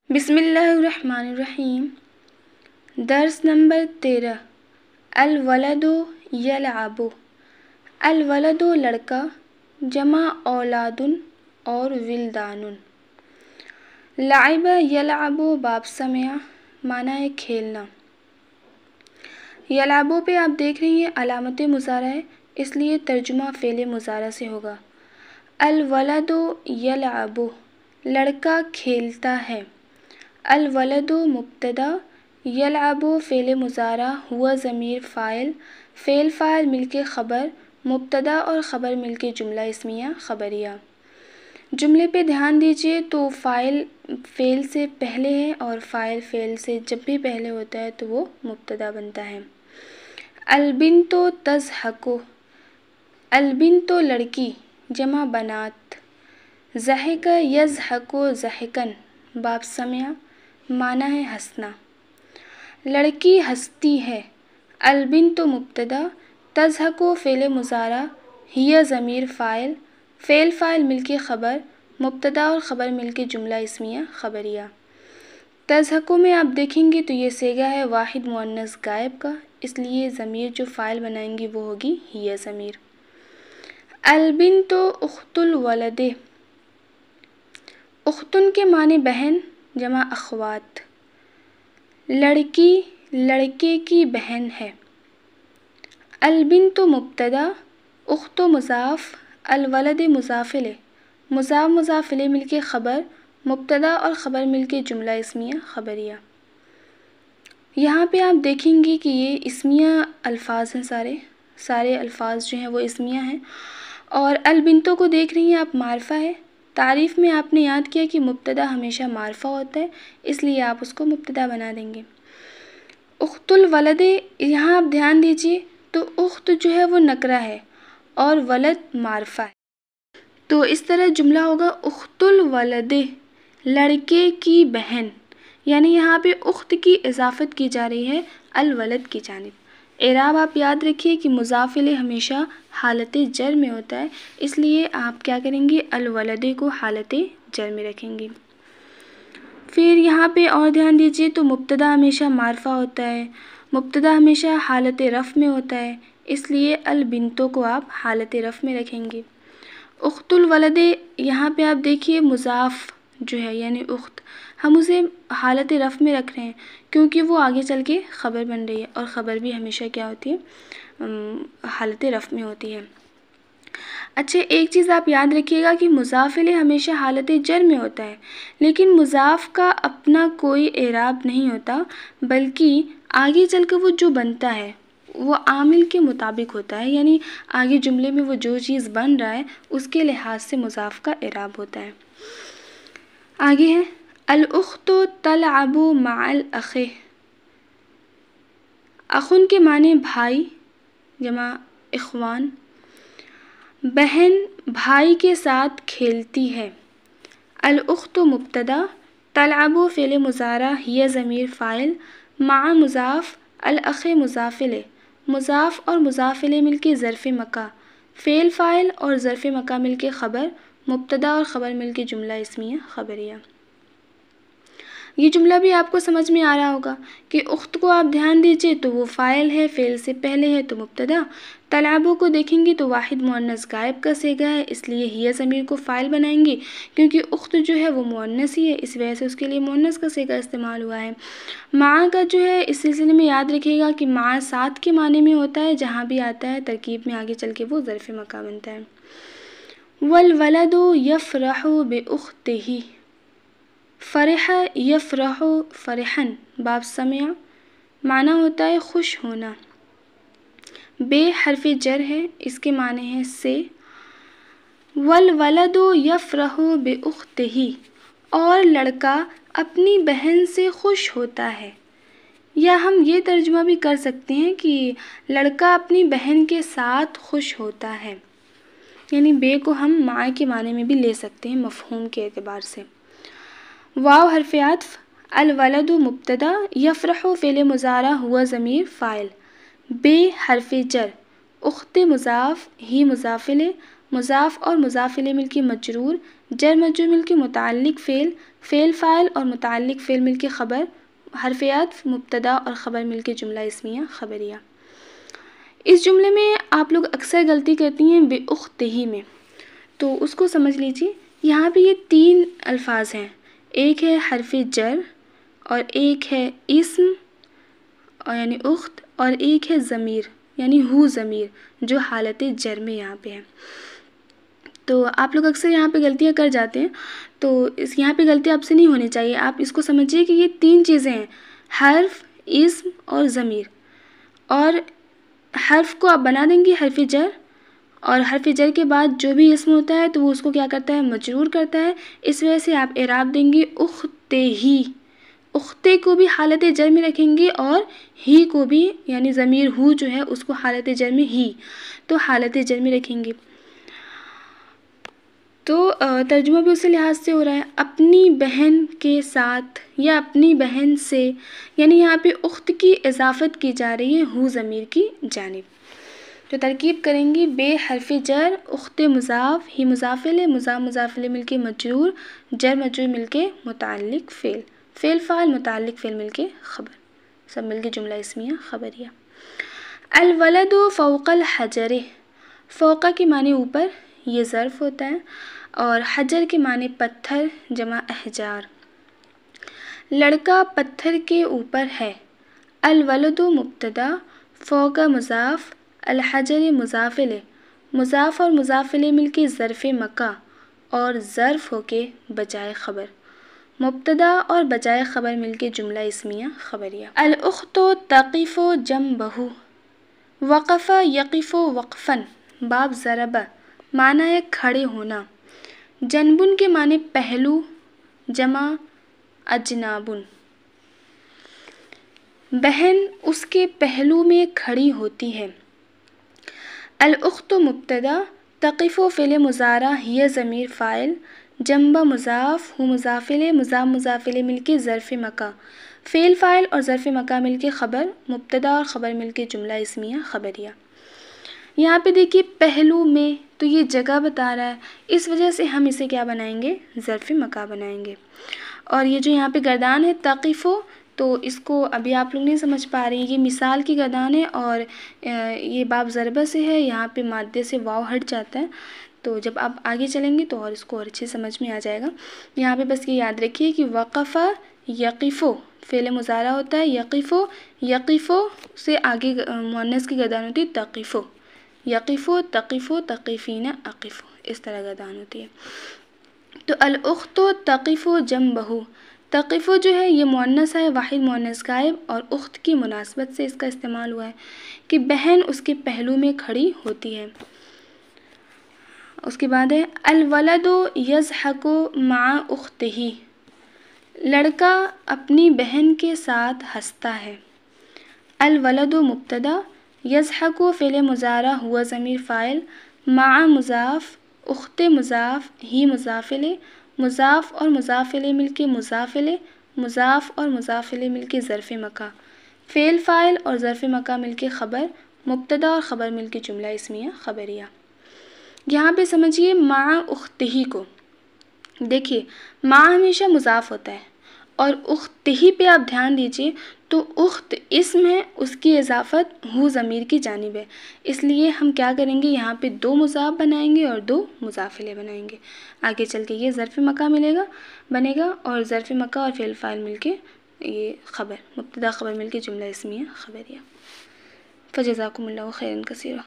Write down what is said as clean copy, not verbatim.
بسم اللہ الرحمن الرحیم۔ درس نمبر 13۔ الولد یلعب۔ الولد لڑکا، جمع اولاد اور ولدان۔ لعب یلعب باب سمع، معنی ہے کھیلنا۔ یلعبو پہ آپ دیکھ رہی ہیں علامت مضارع ہے، اس لیے ترجمہ فعل مضارع سے ہوگا۔ الولد یلعب، لڑکا کھیلتا ہے۔ الولد مبتدا، یلعب فعل مضارع، ہوا ضمیر فاعل، فعل فاعل مل کے خبر، مبتدا اور خبر مل کے جملہ اسمیہ خبریہ۔ جملے پہ دھیان دیجیے تو فاعل فعل سے پہلے ہے اور فاعل فعل سے جب بھی پہلے ہوتا ہے تو وہ مبتدا بنتا ہے۔ البنت تضحک، البنت لڑکی، جمع بنات۔ ضحک یضحک ضحکا، باب سمع، معنی ہے ہنسنا۔ لڑکی ہنستی ہے۔ البنت مبتدا، تضحک فعل مضارع، ہی ضمیر فاعل، فعل فاعل مل کے خبر، مبتدا اور خبر مل کے جملہ اسمیہ خبریہ۔ تضحک میں آپ دیکھیں گے تو یہ صیغہ ہے واحد مؤنث غائب کا، اس لیے ضمیر جو فاعل بنائیں گے وہ ہوگی ہی ضمیر۔ البنت اخت الولد، اختن کے معنی بہن، جمع اخوات۔ لڑکی لڑکے کی بہن ہے۔ البنت مبتدا، اخت مضاف، الولد مضاف الیہ، مضاف مضاف الیہ مل کے خبر، مبتدا اور خبر مل کے جملہ اسمیہ خبریہ۔ یہاں پہ آپ دیکھیں گے کہ یہ اسمیہ الفاظ ہیں، سارے الفاظ جو ہیں وہ اسمیہ ہیں، اور البنتوں کو دیکھ رہی ہیں آپ معرفہ ہے۔ تعریف میں آپ نے یاد کیا کہ مبتدا ہمیشہ معرفہ ہوتا ہے، اس لیے آپ اس کو مبتدا بنا دیں گے۔ اخت الولد، یہاں آپ دھیان دیجیے تو اخت جو ہے وہ نکرہ ہے اور ولد معرفہ ہے، تو اس طرح جملہ ہوگا اخت الولد، لڑکے کی بہن، یعنی یہاں پہ اخت کی اضافت کی جا رہی ہے الولد کی جانب۔ اعراب آپ یاد رکھیے کہ مضاف الیہ ہمیشہ حالت جر میں ہوتا ہے، اس لیے آپ کیا کریں گے، الولد کو حالت جر میں رکھیں گے۔ پھر یہاں پہ اور دھیان دیجیے تو مبتدا ہمیشہ معرفہ ہوتا ہے، مبتدا ہمیشہ حالت رفع میں ہوتا ہے، اس لیے البنتوں کو آپ حالت رفع میں رکھیں گے۔ اخت الولد، یہاں پہ آپ دیکھیے مضاف جو ہے یعنی اخت، ہم اسے حالت رفع میں رکھ رہے ہیں کیونکہ وہ آگے چل کے خبر بن رہی ہے، اور خبر بھی ہمیشہ کیا ہوتی ہے، حالت رفع میں ہوتی ہے۔ اچھا، ایک چیز آپ یاد رکھیے گا کہ مضاف الیہ ہمیشہ حالت جر میں ہوتا ہے، لیکن مضاف کا اپنا کوئی اعراب نہیں ہوتا، بلکہ آگے چل کے وہ جو بنتا ہے وہ عامل کے مطابق ہوتا ہے، یعنی آگے جملے میں وہ جو چیز بن رہا ہے اس کے لحاظ سے مضاف کا اعراب ہوتا ہے۔ آگے ہے الاخت تلعب مع الاخ، اخن کے معنی بھائی، جمع اخوان۔ بہن بھائی کے ساتھ کھیلتی ہے۔ الاخت مبتدا، تلعب فعل مضارع، ہی ضمیر فاعل، مع مضاف، الاخ مضاف الیہ، مضاف اور مضاف الیہ مل کے ظرف مکہ، فعل فاعل اور ظرف مکہ مل کے خبر، مبتدا اور خبر مل کے جملہ اسمیہ خبریہ۔ یہ جملہ بھی آپ کو سمجھ میں آ رہا ہوگا کہ اخت کو آپ دھیان دیجئے تو وہ فاعل ہے، فعل سے پہلے ہے تو مبتدا۔ تلعبو کو دیکھیں گے تو واحد مؤنث غائب کا صیغہ ہے، اس لیے ہی ضمیر کو فاعل بنائیں گے، کیونکہ اخت جو ہے وہ مؤنث ہی ہے، اس وجہ سے اس کے لیے مؤنث کا صیغہ استعمال ہوا ہے۔ مع کا جو ہے اس سلسلے میں یاد رکھیے گا کہ مع ساتھ کے معنی میں ہوتا ہے، جہاں بھی آتا ہے ترکیب میں آگے چل کے وہ ظرف مکہ بنتا ہے۔ والولد یفرح باختہ، فرح یفرح فرحا، باب سمع، معنی ہوتا ہے خوش ہونا۔ بے حرف جر ہے، اس کے معنی ہے سے۔ والولد یفرح باختہ، اور لڑکا اپنی بہن سے خوش ہوتا ہے، یا ہم یہ ترجمہ بھی کر سکتے ہیں کہ لڑکا اپنی بہن کے ساتھ خوش ہوتا ہے، یعنی بے کو ہم مع کے معنی میں بھی لے سکتے ہیں مفہوم کے اعتبار سے۔ واو حرف عطف، الولد مبتدا، یفرح فعل مضارع، ہوا ضمیر فاعل، بے حرف جر، اخت مضاف، ہی مضاف الیہ، مضاف اور مضاف الیہ مل کے مجرور، جر مجرور مل کے متعلق فعل، فعل فاعل اور متعلق فعل مل کے خبر، حرف عطف مبتدا اور خبر مل کے جملہ اسمیہ خبریہ۔ اس جملے میں آپ لوگ اکثر غلطی کرتی ہیں بے اختہ میں، تو اس کو سمجھ لیجیے۔ یہاں پہ یہ 3 الفاظ ہیں، ایک ہے حرف جر اور ایک ہے اسم یعنی اخت اور ایک ہے ضمیر یعنی ہو ضمیر جو حالت جر میں یہاں پہ ہے۔ تو آپ لوگ اکثر یہاں پہ غلطیاں کر جاتے ہیں، تو یہاں پہ غلطی آپ سے نہیں ہونی چاہیے۔ آپ اس کو سمجھیے کہ یہ 3 چیزیں ہیں، حرف، اسم اور ضمیر، اور حرف کو آپ بنا دیں گے حرف جر، اور حرف جر کے بعد جو بھی اسم ہوتا ہے تو وہ اس کو کیا کرتا ہے، مجرور کرتا ہے۔ اس وجہ سے آپ اعراب دیں گے اختہ ہی، اختہ کو بھی حالت جر میں رکھیں گے اور ہی کو بھی یعنی ضمیر ہو جو ہے اس کو حالت جر میں ہی، تو حالت جر میں رکھیں گے۔ تو ترجمہ بھی اسی لحاظ سے ہو رہا ہے، اپنی بہن کے ساتھ یا اپنی بہن سے، یعنی یہاں پہ اخت کی اضافت کی جا رہی ہے ہو ضمیر کی جانب۔ تو ترکیب کریں گے، بے حرف جر، اخت مضاف، ہی مضاف الیہ، مضاف مضاف الیہ مل کے مجرور، جر مجرور مل کے متعلق فعل، فعل فاعل متعلق فعل مل کے خبر، سب مل کے جملہ اسمیہ خبریہ۔ الولد فوق الحجر، فوق کے معنی اوپر، یہ ظرف ہوتا ہے، اور حجر کے معنی پتھر جمع احجار۔ لڑکا پتھر کے اوپر ہے، الولد مبتدا، فوق مضاف، الحجر مضاف الیہ، مضاف اور مضاف الیہ مل کے ظرف مکہ اور ظرف ہو کے بجائے خبر، مبتدا اور بجائے خبر مل کے جملہ اسمیہ خبریہ۔ الاخت تقف جنبہ، وقف یقف وقفا، باب ضرب، معنی ہے کھڑے ہونا، جنبن کے معنی پہلو جمع اجنابن، بہن اس کے پہلو میں کھڑی ہوتی ہے۔ الاخت مبتدا، تقف فعل مضارع، ہی ضمیر فاعل، جنب مضاف، ہو مضاف الیہ، مضاف مضاف الیہ مل کے ظرف مکہ، فعل فاعل اور ظرف مکہ مل کے خبر، مبتدا اور خبر مل کے جملہ اسمیہ خبریہ۔ یہاں پہ دیکھیے پہلو میں، تو یہ جگہ بتا رہا ہے، اس وجہ سے ہم اسے کیا بنائیں گے، ظرف مکہ بنائیں گے۔ اور یہ جو یہاں پہ گردان ہے تقیفو، تو اس کو ابھی آپ لوگ نہیں سمجھ پا رہے ہیں، یہ مثال کی گردان ہے اور یہ باب ضربہ سے ہے، یہاں پہ مادے سے واو ہٹ جاتا ہے، تو جب آپ آگے چلیں گے تو اور اس کو اور اچھے سمجھ میں آ جائے گا۔ یہاں پہ بس یہ یاد رکھیے کہ وقف یقفو فعل مضارع ہوتا ہے، یقفو، یقفو سے آگے مؤنث کی گردان ہوتی ہے تقیفو، یقفو تقیفو تقیفین اقفو، اس طرح گردان ہوتی ہے۔ تو الاخت تقف جنبہ، تقف جو ہے یہ مؤنث ہے، واحد مؤنث غائب، اور اخت کی مناسبت سے اس کا استعمال ہوا ہے کہ بہن اس کے پہلو میں کھڑی ہوتی ہے۔ اس کے بعد ہے الولد یضحک مع اختہ، لڑکا اپنی بہن کے ساتھ ہنستا ہے۔ الولد مبتدا، یضحک فعل مضارع، ہوا ضمیر فاعل، مع مضاف، اخت مضاف، ہی مضاف الیہ، مضاف اور مضاف الیہ مل کے مضاف الیہ، مضاف اور مضاف الیہ مل کے ظرف مکہ، فعل فاعل اور ظرف مکہ مل کے خبر، مبتدا اور خبر مل کے جملہ اسمیہ خبریہ۔ یہاں پہ سمجھیے مع اختہ کو، دیکھیے مع ہمیشہ مضاف ہوتا ہے، اور اختہ پہ آپ دھیان دیجیے تو اخت اسم ہے، اس کی اضافت ہو ضمیر کی جانب ہے، اس لیے ہم کیا کریں گے، یہاں پہ 2 مضاف بنائیں گے اور 2 مضاف الیہ بنائیں گے۔ آگے چل کے یہ ظرف مکہ بنے گا، اور ظرف مکہ اور فعل فاعل مل کے یہ خبر، مبتدا خبر مل کے جملہ اسمیہ خبریہ۔ فجزاکم اللہ خیرا کثیرا۔